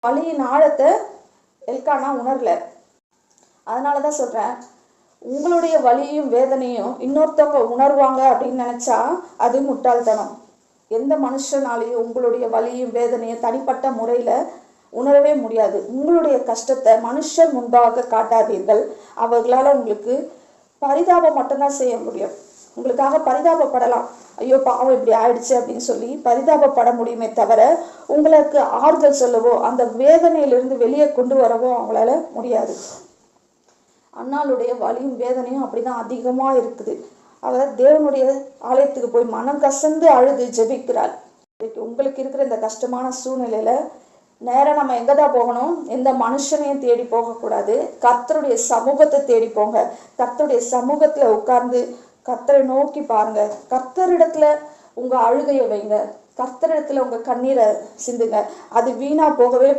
வலியின் ஆழத்தை எல்கானா உணரல. அதனால தான் சொல்கிறேன், உங்களுடைய வலியும் வேதனையும் இன்னொருத்தவங்க உணர்வாங்க அப்படின்னு நினச்சா அது முட்டாள்தனம். எந்த மனுஷனாலையும் உங்களுடைய வலியும் வேதனையும் தனிப்பட்ட முறையில் உணரவே முடியாது. உங்களுடைய கஷ்டத்தை மனுஷன் முன்பாக காட்டாதீர்கள். அவர்களால் உங்களுக்கு பரிதாபம் மட்டும்தான் செய்ய முடியும். உங்களுக்காக பரிதாபப்படலாம், ஐயோ பாவம் இப்படி ஆயிடுச்சு அப்படின்னு சொல்லி பரிதாபப்பட முடியுமே தவிர உங்களுக்கு ஆறுதல் சொல்லவோ அந்த வேதனையிலிருந்து வெளியே கொண்டு வரவோ அவங்களால முடியாது. அண்ணாளுடைய வலியும் வேதனையும் அப்படிதான் அதிகமா இருக்குது. அவர் தேவனுடைய ஆலயத்துக்கு போய் மனம் கசந்து அழுது ஜெபிக்கிறாள். உங்களுக்கு இருக்கிற இந்த கஷ்டமான சூழ்நிலையில நேரம் நம்ம எங்கதான் போகணும்? எந்த மனுஷனையும் தேடி போகக்கூடாது. கர்த்தருடைய சமூகத்தை தேடி போங்க. கர்த்தருடைய சமூகத்துல உட்கார்ந்து கர்த்தரை நோக்கி பாருங்க. கர்த்தரிடத்துல உங்க அழுகையை வைங்க. கர்த்தரிடத்துல உங்க கண்ணீரை சிந்துங்க. அது வீணா போகவே